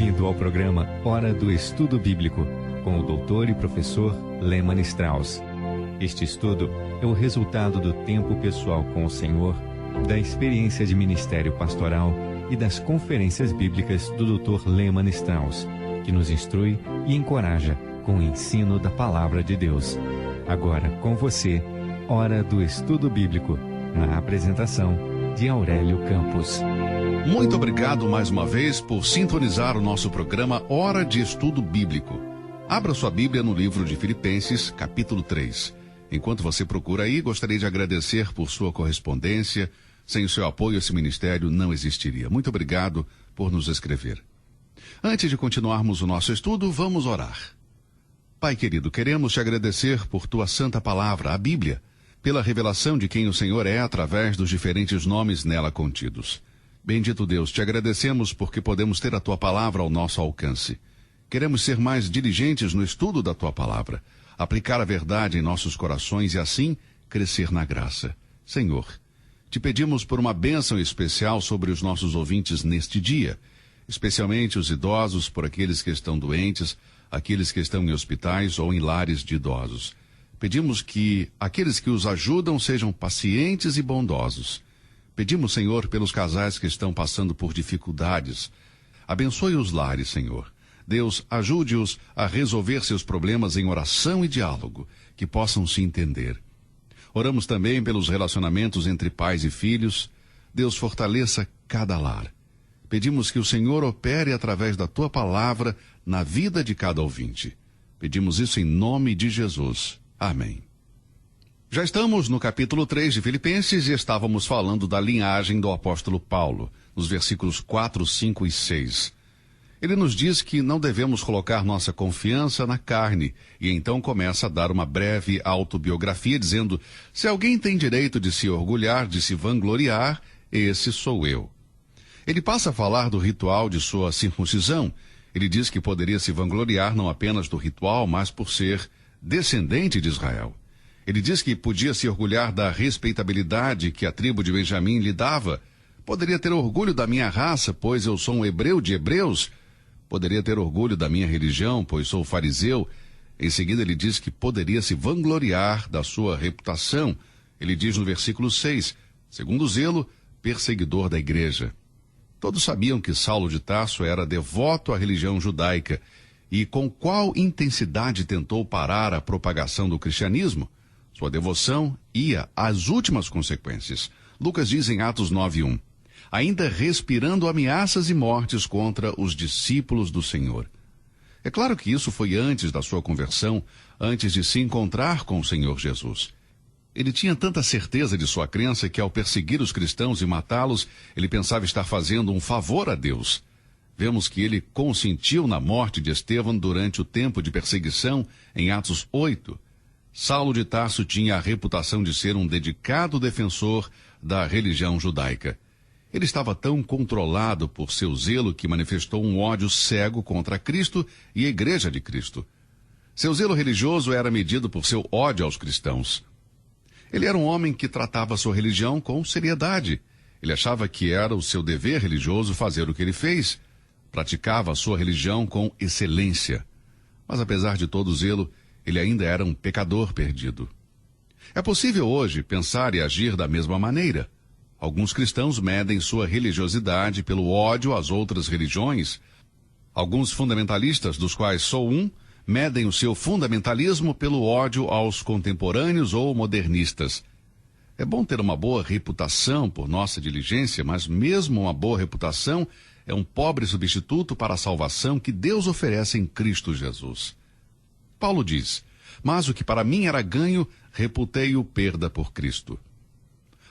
Bem-vindo ao programa Hora do Estudo Bíblico, com o doutor e professor Lehmann Strauss. Este estudo é o resultado do tempo pessoal com o Senhor, da experiência de ministério pastoral e das conferências bíblicas do Dr. Lehmann Strauss, que nos instrui e encoraja com o ensino da Palavra de Deus. Agora, com você, Hora do Estudo Bíblico, na apresentação de Aurélio Campos. Muito obrigado mais uma vez por sintonizar o nosso programa Hora de Estudo Bíblico. Abra sua Bíblia no livro de Filipenses, capítulo 3. Enquanto você procura aí, gostaria de agradecer por sua correspondência. Sem o seu apoio, esse ministério não existiria. Muito obrigado por nos escrever. Antes de continuarmos o nosso estudo, vamos orar. Pai querido, queremos te agradecer por tua santa palavra, a Bíblia, pela revelação de quem o Senhor é através dos diferentes nomes nela contidos. Bendito Deus, te agradecemos porque podemos ter a tua palavra ao nosso alcance. Queremos ser mais diligentes no estudo da tua palavra, aplicar a verdade em nossos corações e assim crescer na graça. Senhor, te pedimos por uma bênção especial sobre os nossos ouvintes neste dia, especialmente os idosos, por aqueles que estão doentes, aqueles que estão em hospitais ou em lares de idosos. Pedimos que aqueles que os ajudam sejam pacientes e bondosos. Pedimos, Senhor, pelos casais que estão passando por dificuldades. Abençoe os lares, Senhor. Deus, ajude-os a resolver seus problemas em oração e diálogo, que possam se entender. Oramos também pelos relacionamentos entre pais e filhos. Deus, fortaleça cada lar. Pedimos que o Senhor opere através da tua palavra na vida de cada ouvinte. Pedimos isso em nome de Jesus. Amém. Já estamos no capítulo 3 de Filipenses e estávamos falando da linhagem do apóstolo Paulo, nos versículos 4, 5 e 6. Ele nos diz que não devemos colocar nossa confiança na carne e então começa a dar uma breve autobiografia dizendo: se alguém tem direito de se orgulhar, de se vangloriar, esse sou eu. Ele passa a falar do ritual de sua circuncisão. Ele diz que poderia se vangloriar não apenas do ritual, mas por ser descendente de Israel. Ele diz que podia se orgulhar da respeitabilidade que a tribo de Benjamim lhe dava. Poderia ter orgulho da minha raça, pois eu sou um hebreu de hebreus. Poderia ter orgulho da minha religião, pois sou fariseu. Em seguida ele diz que poderia se vangloriar da sua reputação. Ele diz no versículo 6, segundo zelo, perseguidor da igreja. Todos sabiam que Saulo de Tarso era devoto à religião judaica. E com qual intensidade tentou parar a propagação do cristianismo? Sua devoção ia às últimas consequências. Lucas diz em Atos 9:1, ainda respirando ameaças e mortes contra os discípulos do Senhor. É claro que isso foi antes da sua conversão, antes de se encontrar com o Senhor Jesus. Ele tinha tanta certeza de sua crença que ao perseguir os cristãos e matá-los, ele pensava estar fazendo um favor a Deus. Vemos que ele consentiu na morte de Estevão durante o tempo de perseguição, em Atos 8. Saulo de Tarso tinha a reputação de ser um dedicado defensor da religião judaica. Ele estava tão controlado por seu zelo que manifestou um ódio cego contra Cristo e a Igreja de Cristo. Seu zelo religioso era medido por seu ódio aos cristãos. Ele era um homem que tratava sua religião com seriedade. Ele achava que era o seu dever religioso fazer o que ele fez. Praticava a sua religião com excelência. Mas apesar de todo o zelo, ele ainda era um pecador perdido. É possível hoje pensar e agir da mesma maneira. Alguns cristãos medem sua religiosidade pelo ódio às outras religiões. Alguns fundamentalistas, dos quais sou um, medem o seu fundamentalismo pelo ódio aos contemporâneos ou modernistas. É bom ter uma boa reputação por nossa diligência, mas mesmo uma boa reputação é um pobre substituto para a salvação que Deus oferece em Cristo Jesus. Paulo diz, mas o que para mim era ganho, reputei-o perda por Cristo.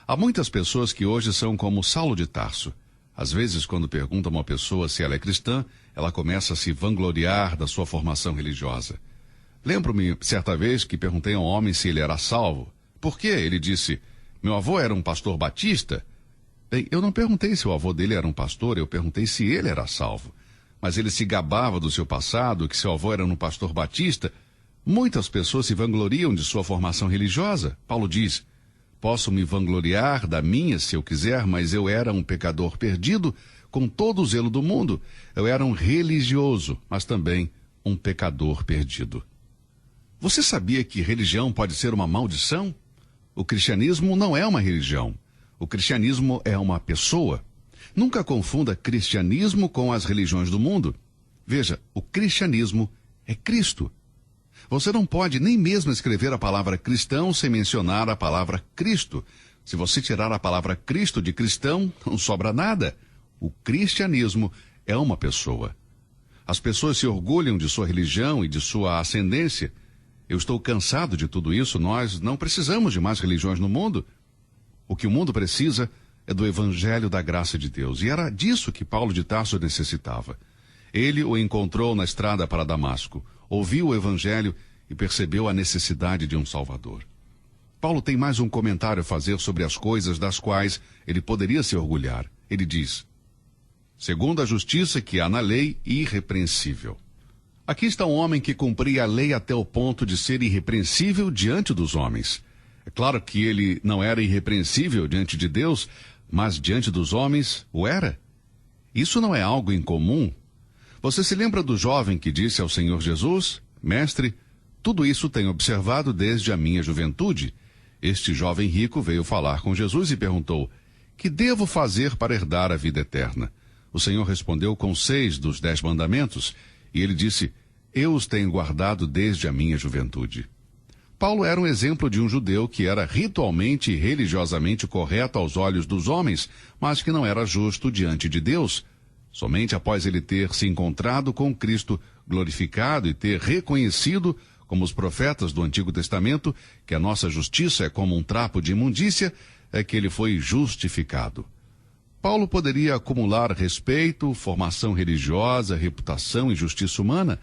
Há muitas pessoas que hoje são como Saulo de Tarso. Às vezes, quando perguntam a uma pessoa se ela é cristã, ela começa a se vangloriar da sua formação religiosa. Lembro-me, certa vez, que perguntei a um homem se ele era salvo. Por quê? Ele disse, meu avô era um pastor batista. Bem, eu não perguntei se o avô dele era um pastor, eu perguntei se ele era salvo. Mas ele se gabava do seu passado, que seu avô era um pastor batista. Muitas pessoas se vangloriam de sua formação religiosa. Paulo diz, posso me vangloriar da minha se eu quiser, mas eu era um pecador perdido, com todo o zelo do mundo. Eu era um religioso, mas também um pecador perdido. Você sabia que religião pode ser uma maldição? O cristianismo não é uma religião. O cristianismo é uma pessoa. Nunca confunda cristianismo com as religiões do mundo. Veja, o cristianismo é Cristo. Você não pode nem mesmo escrever a palavra cristão sem mencionar a palavra Cristo. Se você tirar a palavra Cristo de cristão, não sobra nada. O cristianismo é uma pessoa. As pessoas se orgulham de sua religião e de sua ascendência. Eu estou cansado de tudo isso. Nós não precisamos de mais religiões no mundo. O que o mundo precisa é do evangelho da graça de Deus. E era disso que Paulo de Tarso necessitava. Ele o encontrou na estrada para Damasco, ouviu o evangelho e percebeu a necessidade de um Salvador. Paulo tem mais um comentário a fazer sobre as coisas das quais ele poderia se orgulhar. Ele diz: segundo a justiça que há na lei, irrepreensível. Aqui está um homem que cumpria a lei até o ponto de ser irrepreensível diante dos homens. É claro que ele não era irrepreensível diante de Deus, mas diante dos homens o era. Isso não é algo incomum. Você se lembra do jovem que disse ao Senhor Jesus: Mestre, tudo isso tenho observado desde a minha juventude. Este jovem rico veio falar com Jesus e perguntou: que devo fazer para herdar a vida eterna? O Senhor respondeu com 6 dos 10 mandamentos, e ele disse: eu os tenho guardado desde a minha juventude. Paulo era um exemplo de um judeu que era ritualmente e religiosamente correto aos olhos dos homens, mas que não era justo diante de Deus. Somente após ele ter se encontrado com Cristo glorificado e ter reconhecido, como os profetas do Antigo Testamento, que a nossa justiça é como um trapo de imundícia, é que ele foi justificado. Paulo poderia acumular respeito, formação religiosa, reputação e justiça humana,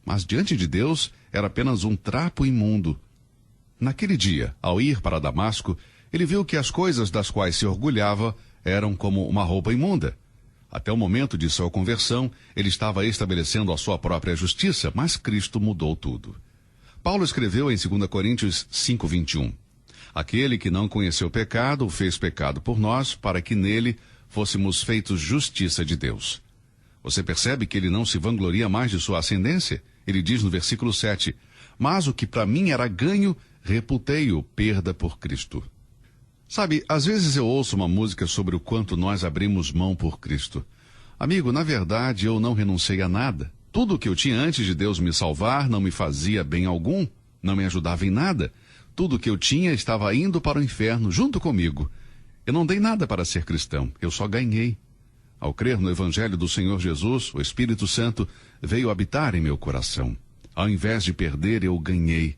mas diante de Deus era apenas um trapo imundo. Naquele dia, ao ir para Damasco, ele viu que as coisas das quais se orgulhava eram como uma roupa imunda. Até o momento de sua conversão, ele estava estabelecendo a sua própria justiça, mas Cristo mudou tudo. Paulo escreveu em 2 Coríntios 5:21, aquele que não conheceu pecado, o fez pecado por nós, para que nele fôssemos feitos justiça de Deus. Você percebe que ele não se vangloria mais de sua ascendência? Ele diz no versículo 7, mas o que para mim era ganho, reputei-o perda por Cristo. Sabe, às vezes eu ouço uma música sobre o quanto nós abrimos mão por Cristo. Amigo, na verdade eu não renunciei a nada. Tudo o que eu tinha antes de Deus me salvar não me fazia bem algum, não me ajudava em nada. Tudo o que eu tinha estava indo para o inferno junto comigo. Eu não dei nada para ser cristão, eu só ganhei. Ao crer no Evangelho do Senhor Jesus, o Espírito Santo veio habitar em meu coração. Ao invés de perder, eu ganhei.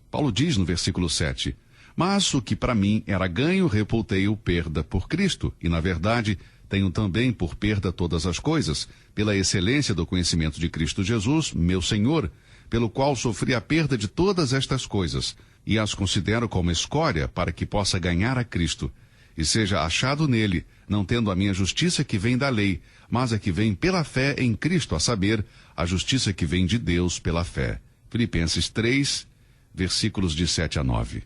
Paulo diz no versículo 7, mas o que para mim era ganho, reputei-o perda por Cristo, e na verdade tenho também por perda todas as coisas, pela excelência do conhecimento de Cristo Jesus, meu Senhor, pelo qual sofri a perda de todas estas coisas, e as considero como escória para que possa ganhar a Cristo, e seja achado nele, não tendo a minha justiça que vem da lei, mas a que vem pela fé em Cristo, a saber, a justiça que vem de Deus pela fé. Filipenses 3, versículos de 7 a 9.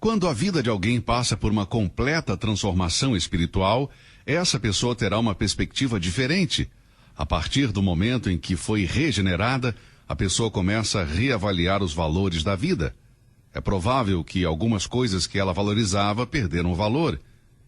Quando a vida de alguém passa por uma completa transformação espiritual, essa pessoa terá uma perspectiva diferente. A partir do momento em que foi regenerada, a pessoa começa a reavaliar os valores da vida. É provável que algumas coisas que ela valorizava perderam valor.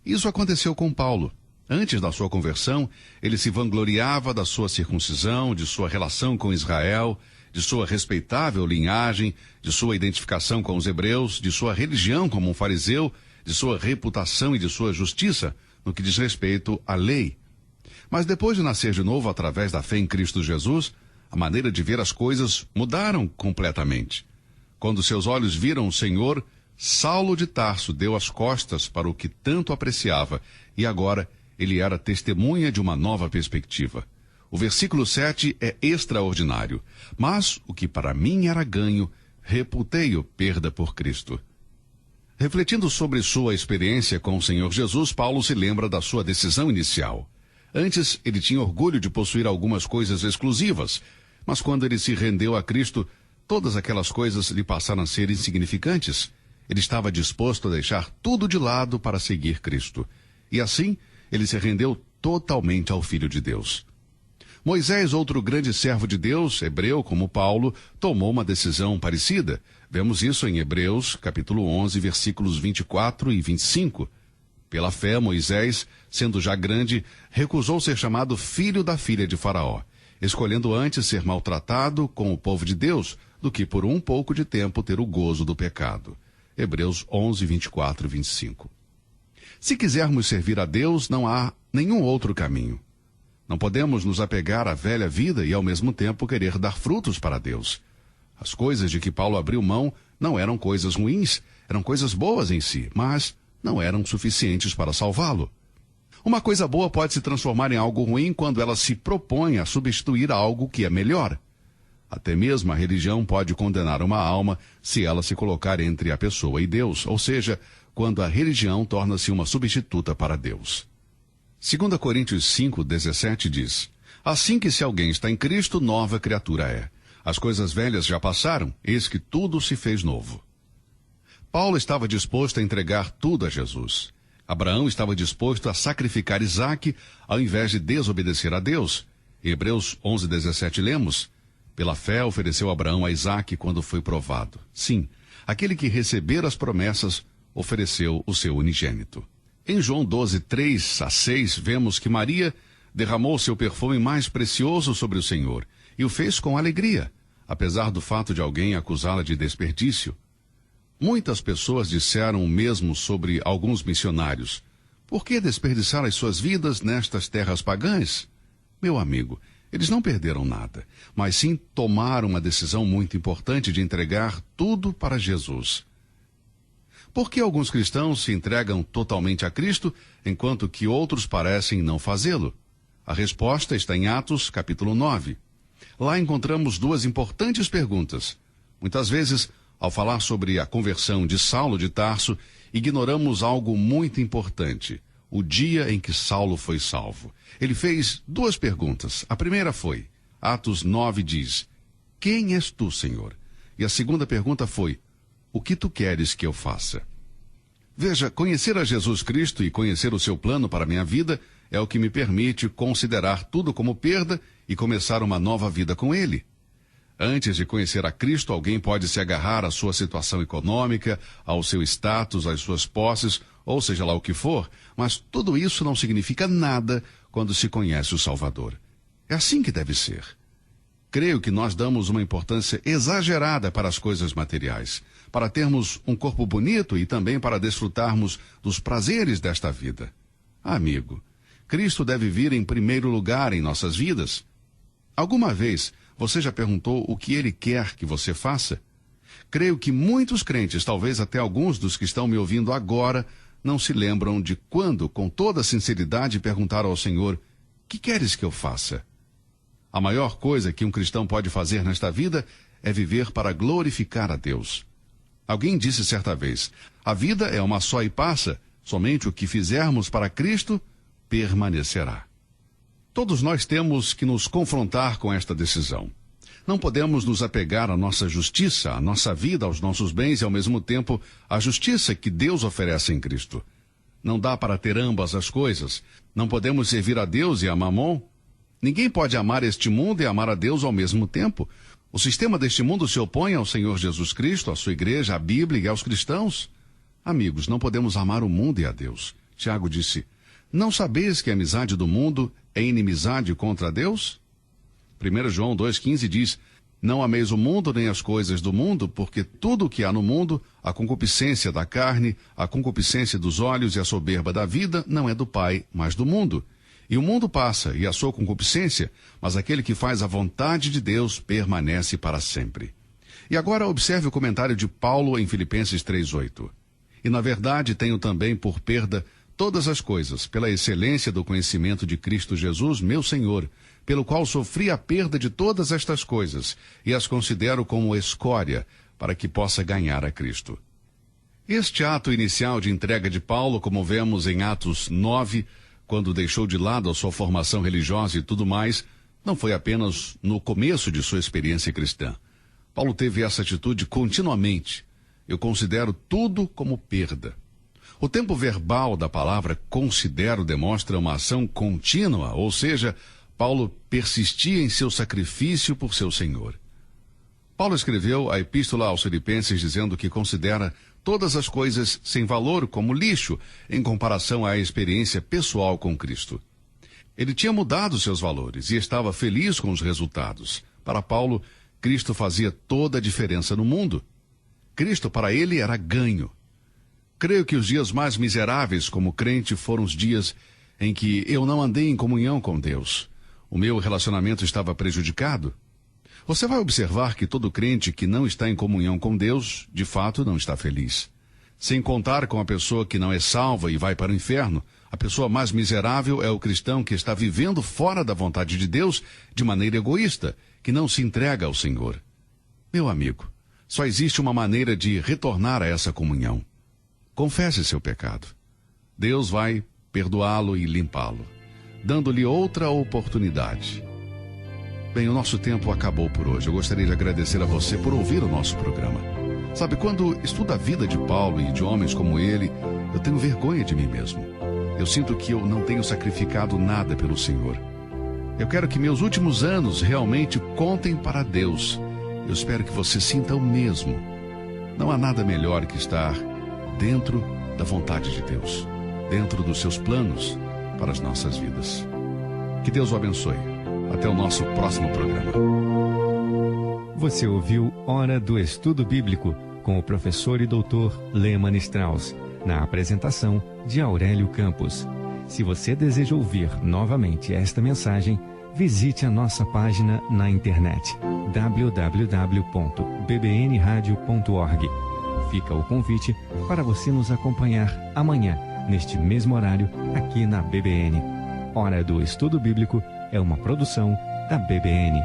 Isso aconteceu com Paulo. Antes da sua conversão, ele se vangloriava da sua circuncisão, de sua relação com Israel, de sua respeitável linhagem, de sua identificação com os hebreus, de sua religião como um fariseu, de sua reputação e de sua justiça, no que diz respeito à lei. Mas depois de nascer de novo através da fé em Cristo Jesus, a maneira de ver as coisas mudaram completamente. Quando seus olhos viram o Senhor, Saulo de Tarso deu as costas para o que tanto apreciava, e agora ele era testemunha de uma nova perspectiva. O versículo 7 é extraordinário. Mas o que para mim era ganho, reputei-o perda por Cristo. Refletindo sobre sua experiência com o Senhor Jesus, Paulo se lembra da sua decisão inicial. Antes, ele tinha orgulho de possuir algumas coisas exclusivas, mas quando ele se rendeu a Cristo, todas aquelas coisas lhe passaram a ser insignificantes. Ele estava disposto a deixar tudo de lado para seguir Cristo. E assim, ele se rendeu totalmente ao Filho de Deus. Moisés, outro grande servo de Deus, hebreu como Paulo, tomou uma decisão parecida. Vemos isso em Hebreus, capítulo 11, versículos 24 e 25. Pela fé, Moisés, sendo já grande, recusou ser chamado filho da filha de Faraó, escolhendo antes ser maltratado com o povo de Deus do que por um pouco de tempo ter o gozo do pecado. Hebreus 11, 24 e 25. Se quisermos servir a Deus, não há nenhum outro caminho. Não podemos nos apegar à velha vida e, ao mesmo tempo, querer dar frutos para Deus. As coisas de que Paulo abriu mão não eram coisas ruins, eram coisas boas em si, mas não eram suficientes para salvá-lo. Uma coisa boa pode se transformar em algo ruim quando ela se propõe a substituir algo que é melhor. Até mesmo a religião pode condenar uma alma se ela se colocar entre a pessoa e Deus, ou seja, quando a religião torna-se uma substituta para Deus. 2 Coríntios 5:17 diz: assim que se alguém está em Cristo, nova criatura é. As coisas velhas já passaram, eis que tudo se fez novo. Paulo estava disposto a entregar tudo a Jesus. Abraão estava disposto a sacrificar Isaque ao invés de desobedecer a Deus. Em Hebreus 11:17 lemos: pela fé ofereceu Abraão a Isaque quando foi provado. Sim, aquele que recebera as promessas ofereceu o seu unigênito. Em João 12:3-6, vemos que Maria derramou seu perfume mais precioso sobre o Senhor e o fez com alegria, apesar do fato de alguém acusá-la de desperdício. Muitas pessoas disseram o mesmo sobre alguns missionários. Por que desperdiçar as suas vidas nestas terras pagãs? Meu amigo, eles não perderam nada, mas sim tomaram uma decisão muito importante de entregar tudo para Jesus. Por que alguns cristãos se entregam totalmente a Cristo, enquanto que outros parecem não fazê-lo? A resposta está em Atos, capítulo 9. Lá encontramos duas importantes perguntas. Muitas vezes, ao falar sobre a conversão de Saulo de Tarso, ignoramos algo muito importante: o dia em que Saulo foi salvo. Ele fez duas perguntas. A primeira foi, Atos 9 diz: quem és tu, Senhor? E a segunda pergunta foi: o que tu queres que eu faça? Veja, conhecer a Jesus Cristo e conhecer o seu plano para a minha vida é o que me permite considerar tudo como perda e começar uma nova vida com Ele. Antes de conhecer a Cristo, alguém pode se agarrar à sua situação econômica, ao seu status, às suas posses, ou seja lá o que for, mas tudo isso não significa nada quando se conhece o Salvador. É assim que deve ser. Creio que nós damos uma importância exagerada para as coisas materiais, para termos um corpo bonito e também para desfrutarmos dos prazeres desta vida. Amigo, Cristo deve vir em primeiro lugar em nossas vidas. Alguma vez você já perguntou o que Ele quer que você faça? Creio que muitos crentes, talvez até alguns dos que estão me ouvindo agora, não se lembram de quando, com toda sinceridade, perguntaram ao Senhor: que queres que eu faça? A maior coisa que um cristão pode fazer nesta vida é viver para glorificar a Deus. Alguém disse certa vez: a vida é uma só e passa, somente o que fizermos para Cristo permanecerá. Todos nós temos que nos confrontar com esta decisão. Não podemos nos apegar à nossa justiça, à nossa vida, aos nossos bens e, ao mesmo tempo, à justiça que Deus oferece em Cristo. Não dá para ter ambas as coisas. Não podemos servir a Deus e a Mamon. Ninguém pode amar este mundo e amar a Deus ao mesmo tempo. O sistema deste mundo se opõe ao Senhor Jesus Cristo, à sua igreja, à Bíblia e aos cristãos. Amigos, não podemos amar o mundo e a Deus. Tiago disse: não sabeis que a amizade do mundo é inimizade contra Deus? 1 João 2,15 diz: não ameis o mundo nem as coisas do mundo, porque tudo o que há no mundo, a concupiscência da carne, a concupiscência dos olhos e a soberba da vida, não é do Pai, mas do mundo. E o mundo passa, e a sua concupiscência, mas aquele que faz a vontade de Deus permanece para sempre. E agora observe o comentário de Paulo em Filipenses 3,8. E na verdade tenho também por perda todas as coisas, pela excelência do conhecimento de Cristo Jesus, meu Senhor, pelo qual sofri a perda de todas estas coisas, e as considero como escória, para que possa ganhar a Cristo. Este ato inicial de entrega de Paulo, como vemos em Atos 9, quando deixou de lado a sua formação religiosa e tudo mais, não foi apenas no começo de sua experiência cristã. Paulo teve essa atitude continuamente. Eu considero tudo como perda. O tempo verbal da palavra considero demonstra uma ação contínua, ou seja, Paulo persistia em seu sacrifício por seu Senhor. Paulo escreveu a epístola aos Filipenses dizendo que considera todas as coisas sem valor como lixo em comparação à experiência pessoal com Cristo. Ele tinha mudado seus valores e estava feliz com os resultados. Para Paulo, Cristo fazia toda a diferença no mundo. Cristo para ele era ganho. Creio que os dias mais miseráveis como crente foram os dias em que eu não andei em comunhão com Deus. O meu relacionamento estava prejudicado. Você vai observar que todo crente que não está em comunhão com Deus, de fato, não está feliz. Sem contar com a pessoa que não é salva e vai para o inferno, a pessoa mais miserável é o cristão que está vivendo fora da vontade de Deus de maneira egoísta, que não se entrega ao Senhor. Meu amigo, só existe uma maneira de retornar a essa comunhão. Confesse seu pecado. Deus vai perdoá-lo e limpá-lo, dando-lhe outra oportunidade. Bem, o nosso tempo acabou por hoje. Eu gostaria de agradecer a você por ouvir o nosso programa. Sabe, quando estudo a vida de Paulo e de homens como ele, eu tenho vergonha de mim mesmo. Eu sinto que eu não tenho sacrificado nada pelo Senhor. Eu quero que meus últimos anos realmente contem para Deus. Eu espero que você sinta o mesmo. Não há nada melhor que estar dentro da vontade de Deus, dentro dos seus planos para as nossas vidas. Que Deus o abençoe. Até o nosso próximo programa. Você ouviu Hora do Estudo Bíblico com o professor e doutor Lehmann Strauss, na apresentação de Aurélio Campos. Se você deseja ouvir novamente esta mensagem, visite a nossa página na internet www.bbnradio.org. Fica o convite para você nos acompanhar amanhã, neste mesmo horário, aqui na BBN. Hora do Estudo Bíblico é uma produção da BBN.